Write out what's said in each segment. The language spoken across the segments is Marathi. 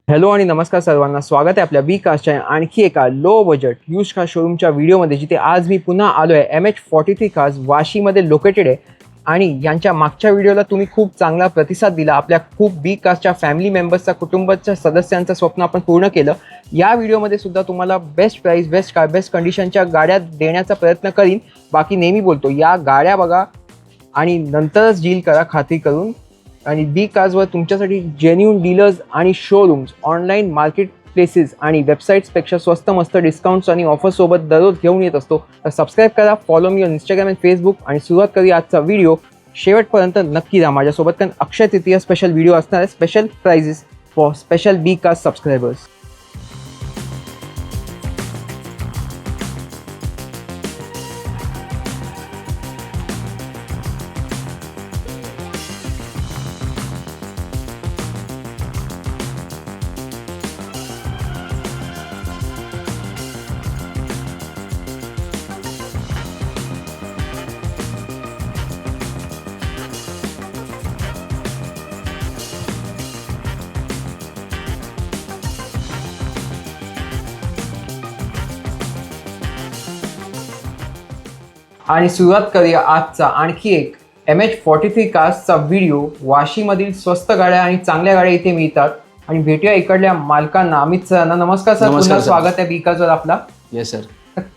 हॅलो आणि नमस्कार सर्वांना, स्वागत आहे आपल्या बी कारच्या आणखी एका लो बजेट यूज कार शोरूमच्या व्हिडिओमध्ये, जिथे आज मी पुन्हा आलो आहे. MH43 कार्स वाशीमध्ये लोकेटेड आहे आणि यांच्या मागच्या व्हिडिओला तुम्ही खूप चांगला प्रतिसाद दिला. आपल्या खूप बी कारच्या फॅमिली मेंबर्सचा, कुटुंबाच्या सदस्यांचं स्वप्न आपण पूर्ण केलं. या व्हिडिओमध्ये सुद्धा तुम्हाला best price, best car, best कंडिशनच्या गाड्या देण्याचा प्रयत्न करीन. बाकी नेहमी बोलतो, या गाड्या बघा आणि नंतरच डील करा खात्री करून. आणि बी कार्सवर तुमच्यासाठी जेन्युइन डीलर्स आणि शोरूम्स, ऑनलाईन मार्केट प्लेसेस आणि वेबसाईट्सपेक्षा स्वस्त मस्त डिस्काउंट्स आणि ऑफर्ससोबत दररोज घेऊन येत असतो. तर सबस्क्राईब करा, फॉलो मी ऑन इंस्टाग्राम आणि फेसबुक. आणि सुरुवात करूया आजचा व्हिडिओ. शेवटपर्यंत नक्की राहा माझ्यासोबत, कारण अक्षय तृतीया स्पेशल व्हिडिओ असणार आहे. Special prizes for special B cars subscribers. आणि सुरुवात करूया आजचा आणखी एक MH43 कार्सचा व्हिडिओ. वाशीमधील स्वस्त गाड्या आणि चांगल्या गाड्या इथे मिळतात. आणि भेटूया इकडल्या मालकांना, अमित सरांना. नमस्कार सर, पुन्हा स्वागत आहे बी कार्सवर आपला. Yes sir.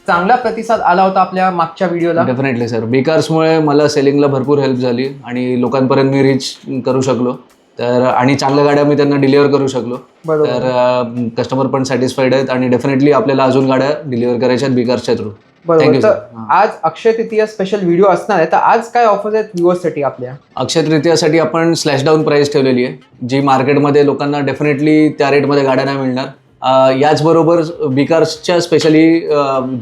चांगला प्रतिसाद आला होता आपल्या मागच्या व्हिडिओला. Definitely sir. बी कार्समुळे मला सेलिंगला भरपूर हेल्प झाली आणि लोकांपर्यंत मी रीच करू शकलो. तर आणि चांगल्या गाड्या मी त्यांना डिलिव्हर करू शकलो. तर कस्टमर पण सॅटिस्फाईड आहेत आणि डेफिनेटली आपल्याला अजून गाड्या डिलिव्हर करायच्या आहेत बी कार्सच्या थ्रू. बरोबर. तर आज अक्षय तृतीया स्पेशल व्हिडिओ असणार आहे. तर आज काय ऑफर्स आहेत व्ह्युअर्ससाठी आपल्या? अक्षय तृतीयासाठी आपण स्लॅश डाऊन प्राइस ठेवलेली आहे, जी मार्केटमध्ये लोकांना डेफिनेटली त्या रेटमध्ये गाड्या नाही मिळणार. याचबरोबर बी कार्सच्या स्पेशली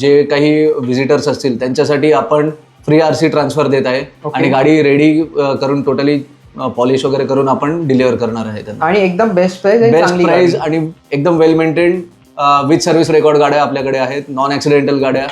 जे काही व्हिजिटर्स असतील त्यांच्यासाठी आपण फ्री RC ट्रान्सफर देत आहे. आणि गाडी रेडी करून टोटली पॉलिश वगैरे करून आपण डिलिव्हर करणार आहे त्यांना. आणि एकदम बेस्ट प्राइस आणि एकदम वेल मेंटेन विथ सर्व्हिस रेकॉर्ड गाड्या आपल्याकडे आहेत. नॉन ॲक्सिडेंटल गाड्या,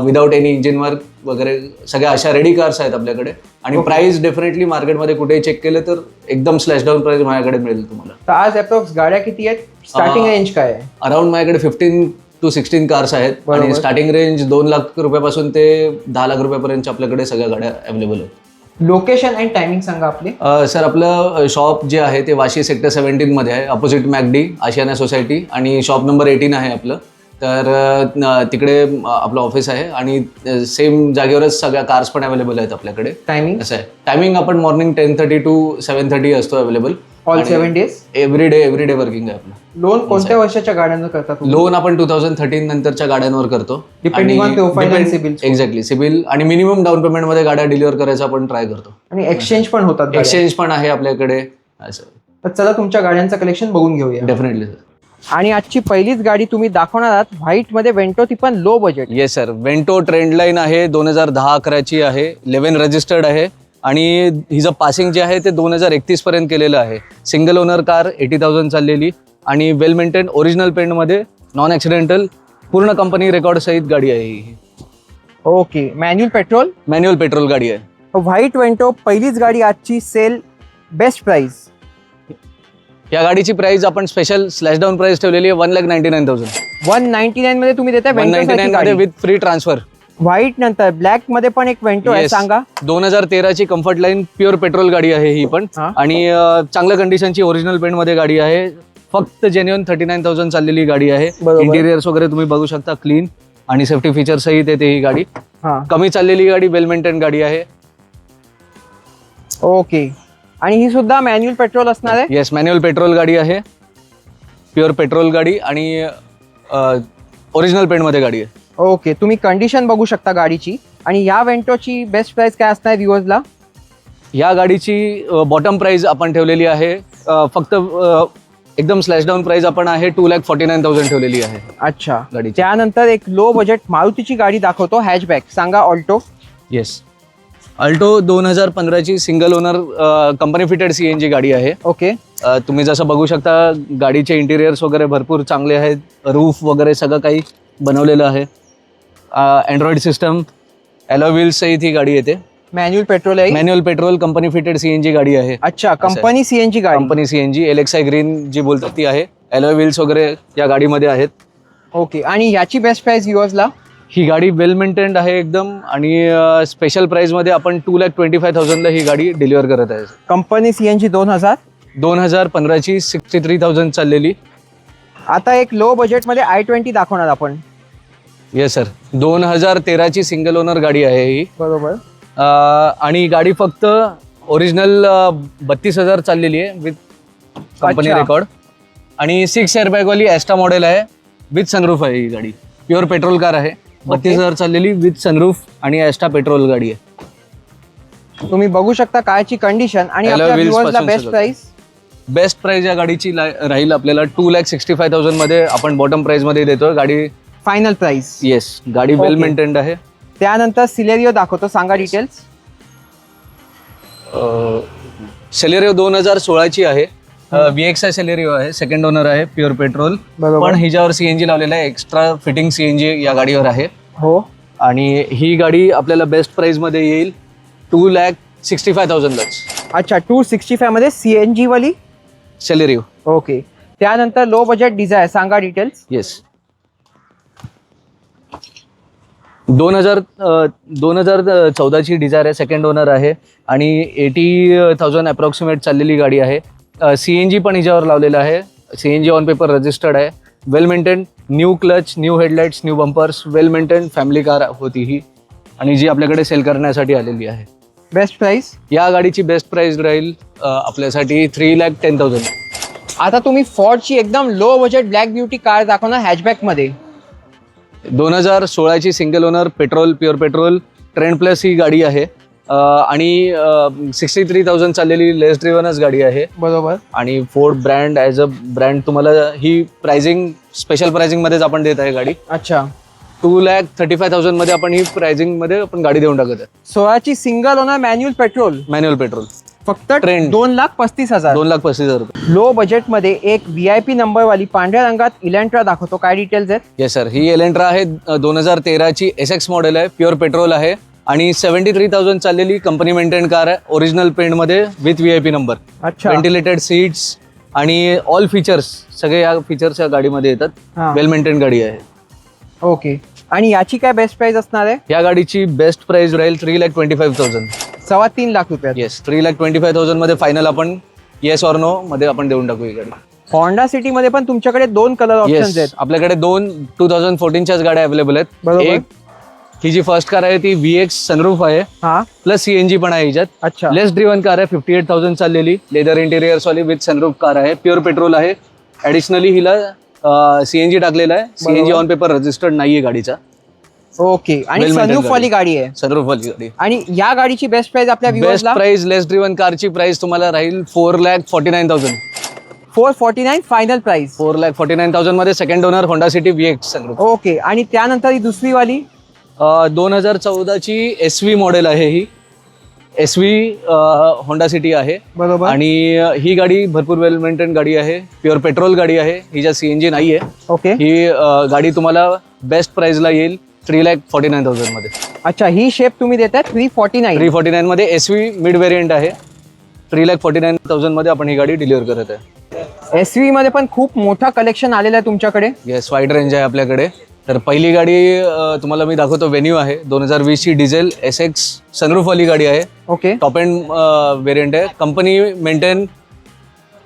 विदाउट एनी इंजिन वर्क वगैरे सगळ्या अशा रेडी कार्स आहेत आपल्याकडे. आणि प्राइस डेफिनेटली मार्केटमध्ये कुठेही चेक केलं तर एकदम स्लॅश डाऊन प्राइस माझ्याकडे मिळेल तुम्हाला. तर आज अप्रॉक्स गाड्या किती आहेत? स्टार्टिंग रेंज काय आहे? अराउंड माझ्याकडे 15 to 16 कार्स आहेत. आणि स्टार्टिंग रेंज 2 लाख रुपयापासून ते 10 लाख रुपयापर्यंत आपल्याकडे सगळ्या गाड्या अवेलेबल आहेत. लोकेशन अँड टायमिंग सांगा आपली. सर, आपलं शॉप जे आहे ते वाशी सेक्टर 17 मध्ये आहे, अपोजिट मॅकडी आशियाना सोसायटी. आणि शॉप नंबर 18 आहे आपलं. तर तिकडे आपलं ऑफिस आहे आणि सेम जागेवरच सगळ्या कार्स पण अवेलेबल आहेत आपल्याकडे. टायमिंग असं आहे. टायमिंग आपण मॉर्निंग 10:30 to 7:30 असतो available. All 7 days? Every day working आहे आपलं. लोन कोणत्या वर्षाच्या गाड्यांवर करतात? लोन आपण 2013 नंतरच्या गाड्यांवर करतो. Depending on profile and CIBIL. Exactly. CIBIL आणि मिनिमम डाऊन पेमेंट मध्ये गाड्या डिलिव्हर करायचा आपण ट्राय करतो. आणि एक्सचेंज पण होतात? एक्सचेंज पण आहे आपल्याकडे. असं. तर चला तुमच्या गाड्यांचं कलेक्शन बघून घेऊया. Definitely sir. आणि आजची पहिलीच गाडी तुम्ही दाखवणार आहात व्हाईट मध्ये, वेंटो, ती पण low budget. Yes sir. Vento trendline आहे, 2010-11ची आहे, 11 रजिस्टर्ड आहे. आणि हिचं पासिंग जे आहे ते 2031 पर्यंत केलेलं आहे. सिंगल ओनर कार, 80,000 चाललेली आणि वेल मेंटेन ओरिजिनल पेंटमध्ये, नॉन ॲक्सिडेंटल, पूर्ण कंपनी रेकॉर्ड सहित गाडी आहे ही. ओके. मॅन्युअल पेट्रोल गाडी आहे. व्हाईट वेंटो पहिलीच गाडी आजची. Sale, best price. या गाडीची प्राइस आपण स्पेशल स्लॅश डाऊन प्राइस ठेवलेली आहे 1,99,000. 199 मध्ये तुम्ही देताय 199 मध्ये विथ फ्री ट्रान्सफर. व्हाईट नंतर ब्लॅक मध्ये पण एक वेंटो आहे, सांगा. 2013ची कम्फर्ट लाईन प्युअर पेट्रोल गाडी आहे ही पण. आणि चांगल्या कंडिशनची ओरिजिनल पेंट मध्ये गाडी आहे. फक्त जेन्युइन 39,000 चाललेली गाडी आहे. इंटिरियर्स वगैरे तुम्ही बघू शकता, क्लीन आणि सेफ्टी फीचर सहित येते ही गाडी. कमी चाललेली गाडी, वेल मेंटेन गाडी आहे. ओके. आणि ही सुद्धा मॅन्युअल पेट्रोल असणार आहे? येस, मॅन्युअल पेट्रोल गाडी आहे. प्युअर पेट्रोल गाडी आणि ओरिजिनल पेंट मध्ये गाडी आहे. ओके. तुम्ही कंडिशन बघू शकता गाडीची. आणि या वेंटोची बेस्ट प्राइस काय असणार व्ह्युअर्सला? या गाडीची बॉटम प्राइस आपण ठेवलेली आहे फक्त एकदम स्लॅश डाऊन प्राइस आपण आहे 2,49,000 ठेवलेली आहे. अच्छा. गाडी त्यानंतर एक लो बजेट मारुतीची गाडी दाखवतो, हॅचबॅक, सांगा. ऑल्टो. येस. अल्टो 2015ची single owner company fitted CNG गाडी आहे. ओके. तुम्ही जसं बघू शकता गाडीचे इंटिरियर्स वगैरे भरपूर चांगले आहेत. रूफ वगैरे सगळं काही बनवलेलं आहे. अँड्रॉइड सिस्टम, अलॉय व्हील्स सहित ही गाडी येते. मॅन्युअल पेट्रोल आहे, manual petrol company fitted CNG गाडी आहे. अच्छा, कंपनी CNG गाडी, कंपनी CNG LXI ग्रीन जी बोलतात ती आहे. अलॉय व्हील्स वगैरे या गाडीमध्ये आहेत. ओके, आणि याची बेस्ट प्राइस व्ह्युअर्सला? ही गाडी वेल मेंटेन्ड आहे एकदम, आणि स्पेशल प्राईजमध्ये आपण 2,25,000ला ही गाडी डिलिव्हर करत आहे. कंपनी CNG 2015ची 63,000 चाललेली. आता एक लो बजेटमध्ये i20 दाखवणार आपण. येस सर, 2013ची सिंगल ओनर गाडी आहे ही. बरोबर. आणि ही गाडी फक्त ओरिजिनल 32,000 चाललेली आहे विथ कंपनी अच्छा. रेकॉर्ड. आणि 6 एअरबॅगवाली ॲस्टा मॉडेल आहे विथ सनरूफ आहे ही गाडी. प्युअर पेट्रोल कार आहे, 32,000 चाललेली विथ सनरूफ आणि ॲस्टा पेट्रोल गाडी आहे. तुम्ही बघू शकता कारची कंडिशन आणि Alloy आपल्या wheels व्ह्युअर्सला पासून बेस्ट सगळं. प्राइस. बेस्ट प्राइस या गाडीची राहील आपल्याला 2,65,000 मध्ये आपण बॉटम प्राइस मध्ये देतोय गाडी. Final price. येस, गाडी वेल Okay. मेंटेन्ड आहे. त्यानंतर सिलेरिओ दाखवतो, सांगा डिटेल्स. सेलेरिओ 2016ची आहे. VXI सेलेरिओ आहे, सेकंड ओनर आहे, प्युअर पेट्रोल. बरोबर. पण हिच्यावर CNG लावलेला आहे, एक्स्ट्रा फिटिंग CNG या गाडीवर आहे. हो. आणि ही गाडी आपल्याला बेस्ट प्राइस मध्ये येईल 2,65,000लाच. अच्छा, 265 मध्ये CNG वाली. सेलेरिओ. ओके. त्यानंतर लो बजेट डिझायर, सांगा डिटेल्स. येस, 2014ची डिझायर आहे, सेकंड ओनर आहे, आणि 80,000 अप्रॉक्सिमेट चाललेली गाडी आहे. CNG पण हिच्यावर लावलेलं आहे, CNG ऑन पेपर रजिस्टर्ड आहे. Well maintain, new clutch, new headlights, new bumpers, well maintain family car होती ही, आणि जी आपल्याकडे सेल करण्यासाठी आलेली आहे. Best price. या गाडीची बेस्ट प्राइस राहील आपल्यासाठी 3,10,000. आता तुम्ही फॉर्डची एकदम low budget black beauty car दाखवणार हॅचबॅक मध्ये. 2016ची single owner petrol, pure petrol, trend plus ही गाडी आहे. आणि 63,000 चाललेली लेस ड्रिव्हनच गाडी आहे. बरोबर. आणि Ford brand as a brand तुम्हाला ही प्राइसिंग स्पेशल प्राइसिंग मध्येच आपण देत आहे गाडी. अच्छा. 2,35,000 मध्ये आपण ही प्राइसिंग मध्ये आपण गाडी देऊन टाकत आहे. 16ची single owner manual petrol, manual petrol, फक्त Trend. 2,35,000. 2,35,000 रुपये. लो बजेट मध्ये एक VIP नंबर वाली पांढऱ्या रंगात इलेंट्रा दाखवतो, काय डिटेल्स आहेत? येस सर, ही एलेंट्रा आहे, 2013ची SX मॉडेल आहे, प्युअर पेट्रोल आहे, आणि 73,000 चाललेली कंपनी मेंटेन कार आहे, ओरिजिनल पेंट मध्ये विथ VIP नंबर. अच्छा. व्हेंटिलेटेड सीट्स आणि ऑल फीचर्स, सगळे या फीचर्स या गाडीमध्ये येतात. हा. वेल मेंटेन गाडी आहे. ओके. आणि याची काय बेस्ट प्राइस असणार आहे? या गाडीची बेस्ट प्राइस राहील 3,25,000. 3.25 लाख रुपयात. येस, 3,25,000 मध्ये फायनल आपण येस ऑर नो मध्ये आपण देऊन टाकू ही गाडी. होंडा सिटी मध्ये पण तुमच्याकडे 2 कलर ऑप्शन्स आहेत. येस, आपल्याकडे 2014च्याच गाड्या अवेलेबल आहेत. बरोबर. एक ही जी फर्स्ट कार आहे ती VX सनरूफ आहे, हा. प्लस CNG पण आहे हिच्यात. अच्छा. लेस ड्रिव्हन कार आहे, 58,000 चाललेली, लेदर इंटिरियर्स वाली विथ सनरूफ कार आहे, प्युअर पेट्रोल आहे. ऍडिशनली हिला CNG टाकलेला आहे, CNG ऑन पेपर रजिस्टर्ड नाहीये गाडीचा. ओके. आणि Well maintained सनरूफ वाली गाडी आहे. सनरूफ वाली गाडी. आणि या गाडीची बेस्ट प्राइस आपल्या बेस्ट व्ह्युअर्सला प्राइस लेस ड्रिव्हन कारची प्राइस तुम्हाला राहील 4,49,000. 449 फायनल प्राइस. 4,49,000 मध्ये second owner Honda city VX sunroof. Okay. आणि त्यानंतर ही दुसरी वाली 2014ची SV मॉडेल आहे ही. SV होंडा सिटी आहे. बरोबर. आणि ही गाडी भरपूर वेल मेंटेन गाडी आहे, प्युअर पेट्रोल गाडी आहे, हिच्या CNG नाही आहे. ओके. ही गाडी तुम्हाला बेस्ट प्राइसला येईल 3,49,000 मध्ये. अच्छा, ही शेप तुम्ही देताय 349. 349 मध्ये SV मिड व्हेरियंट आहे. 3,49,000 मध्ये आपण ही गाडी डिलिव्हर करत आहे. SV मध्ये पण खूप मोठा कलेक्शन आलेलं आहे तुमच्याकडे. येस, वाईड रेंज आहे आपल्याकडे. तर पहिली गाडी तुम्हाला मी दाखवतो, व्हेन्यू आहे, 2020ची डिझेल SX सनरूफ वाली गाडी आहे. ओके. टॉप एंड व्हेरियंट आहे, कंपनी मेंटेन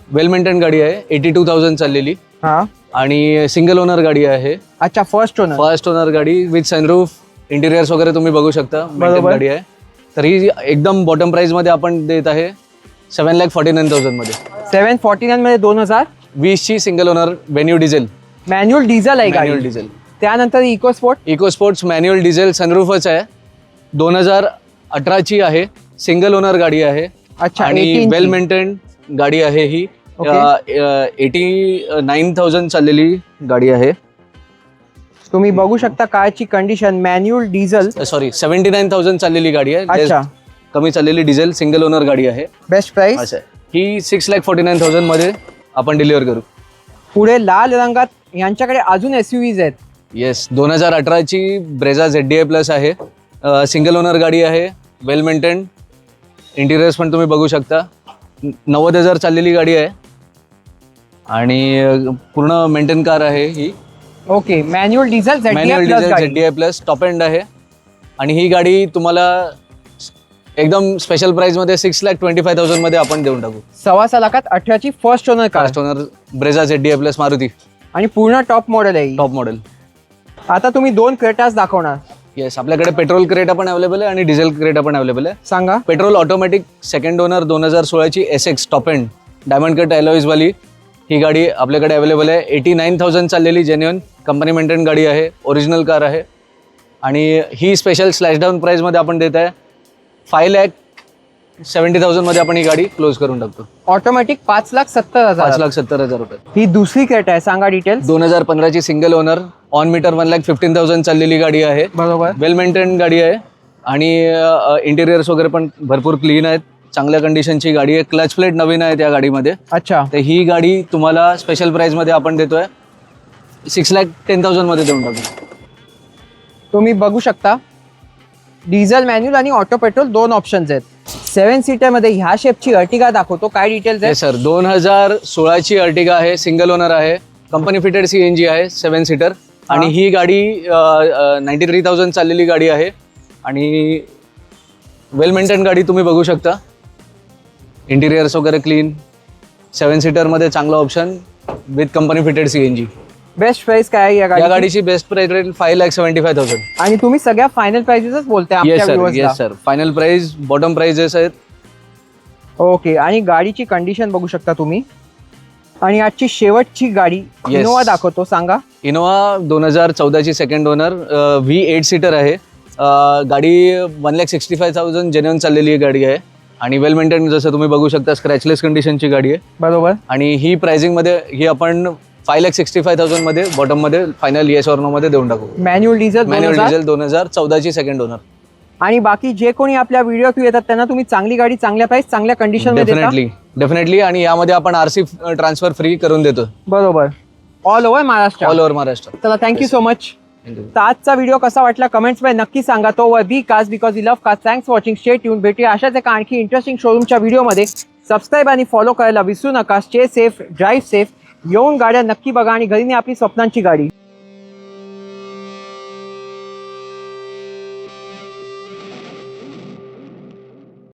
वेल मेंटेन गाडी आहे, 82,000 चाललेली, हा. आणि सिंगल ओनर गाडी आहे. अच्छा, फर्स्ट ओनर गाडी विथ सनरूफ, इंटिरियर्स वगैरे तुम्ही बघू शकता, मेंटेन गाडी आहे. तर ही एकदम बॉटम प्राइस मध्ये आपण देत आहे 7,49,000 मध्ये. 749 मध्ये 2020ची single owner Venue diesel, manual diesel आहे मॅन्युअल गाडी. डिझेल. त्यानंतर इको स्पोर्ट्स मॅन्युअल डिझेल सनरूफच आहे, 2018ची आहे, सिंगल ओनर गाडी आहे. अच्छा. आणि 18 वेल मेंटेन गाडी आहे ही. 89,000 चाललेली गाडी आहे. तुम्ही बघू शकता कारची कंडिशन, मॅन्युअल डिझेल. सॉरी, 79,000 चाललेली गाडी आहे. अच्छा. कमी चाललेली डिझेल सिंगल ओनर गाडी आहे. Best price. असं आहे. ही 6,49,000 मध्ये आपण डिलिव्हर करू. पुढे लाल रंगात यांच्याकडे अजून SUVs आहेत. येस, 2018ची ब्रेझा ZDI प्लस आहे, सिंगल ओनर गाडी आहे, वेल मेंटेन, इंटिरियर्स पण तुम्ही बघू शकता. 90,000 चाललेली गाडी आहे. आणि पूर्ण मेंटेन कार आहे ही. Okay, manual diesel manual diesel ZDI plus top end आहे. आणि ही गाडी तुम्हाला एकदम स्पेशल प्राइस मध्ये 6,25,000 मध्ये आपण देऊन टाकू. 6.25 लाखात 18ची first owner car fast owner Brezza ZDI plus Maruti आणि पूर्ण टॉप मॉडेल आहे ही. Top model. आता तुम्ही 2 क्रेटास दाखवणार. येस, आपल्याकडे पेट्रोल क्रेटा पण अवेलेबल आहे आणि डिझेल क्रेटा पण अवेलेबल आहे. सांगा. पेट्रोल ऑटोमॅटिक सेकंड ओनर 2016ची SX top end diamond cut alloys वाली ही गाडी आपल्याकडे अवेलेबल आहे. 89,000 चाललेली जेन्युइन कंपनी मेंटेन गाडी आहे, ओरिजिनल कार आहे. आणि ही स्पेशल स्लॅश डाऊन प्राइसमध्ये आपण देत आहे 5,70,000 मध्ये आपण ही गाडी क्लोज करून टाकतो. ऑटोमॅटिक 5,70,000. 5,70,000 रुपये. ही दुसरी क्रेटा आहे, सांगा डिटेल्स. 2015ची सिंगल ओनर ऑन मीटर 1,15,000 चाललेली गाडी आहे. बरोबर. वेल मेंटेन गाडी आहे आणि इंटेरियर्स वगैरे पण भरपूर क्लीन आहेत, चांगल्या कंडिशनची गाडी आहे. क्लच प्लेट नवीन आहे त्या गाडीमध्ये. अच्छा. तर ही गाडी तुम्हाला स्पेशल प्राइसमध्ये आपण देतोय 6,10,000 मध्ये देऊन टाकू. तुम्ही बघू शकता डिझेल मॅन्युअल आणि ऑटो पेट्रोल 2 ऑप्शन्स आहेत. 7 सीटर मध्ये ह्या शेपची अर्टिगा दाखवतो, काय डिटेल्स आहे? सर 2016ची अर्टिगा आहे, सिंगल ओनर आहे, कंपनी फिटेड CNG आहे, 7 सीटर. आणि ही गाडी 93,000 चाललेली गाडी आहे आणि वेल मेंटेन गाडी तुम्ही बघू शकता. इंटिरियर्स वगैरे क्लीन, 7 सीटरमध्ये चांगला option with company fitted CNG. Best price काय आहे या या गाडीची? गाडीची बेस्ट प्राइस रेट 5,75,000. आणि तुम्ही सगळ्या फायनल प्राइसेसच बोलताय येस आमच्या सर, व्ह्यूअर्सला. Yes sir. Final price, bottom prices आहेत. ओके, आणि गाडीची कंडिशन बघू शकता तुम्ही. आणि आजची शेवटची गाडी इनोवा दाखवतो, सांगा. इनोवा 2014ची सेकंड ओनर V8 सीटर आहे. गाडी 1,65,000 जेन्युइन चाललेली गाडी आहे आणि वेल मेंटेन, जसं तुम्ही बघू शकता स्क्रॅचलेस कंडिशनची गाडी आहे. बरोबर. आणि ही प्राइसिंगमध्ये ही आपण 5,65,000 मध्ये बॉटम मध्ये फायनल येस ऑर नो मध्ये देऊन टाकू. मॅन्युअल डिझेल मॅन्युअल डिझेल 2014ची सेकंड ओनर. आणि बाकी जे कोणी आपल्या व्हिडिओ थ्रू येतात त्यांना तुम्ही चांगली गाडी, चांगल्या प्राइस, चांगल्या कंडिशन मध्ये देता. डेफिनेटली. आणि यामध्ये आपण RC ट्रान्सफर फ्री करून देतो. बरोबर. All over Maharashtra. All over Maharashtra. चला, थँक्यू सो मच. तर आजचा व्हिडिओ कसा वाटला कमेंट्स मध्ये नक्की सांगा. तो वर B cast because we love cast. Thanks for watching. Stay tune. भेटूया अशाच एका आणखी इंटरेस्टिंग शोरूमच्या व्हिडिओमध्ये. सबस्क्राईब आणि फॉलो करायला विसरू नका. Stay safe, drive safe. येऊन गाड्या नक्की बघा आणि घरी आपली स्वप्नांची गाडी.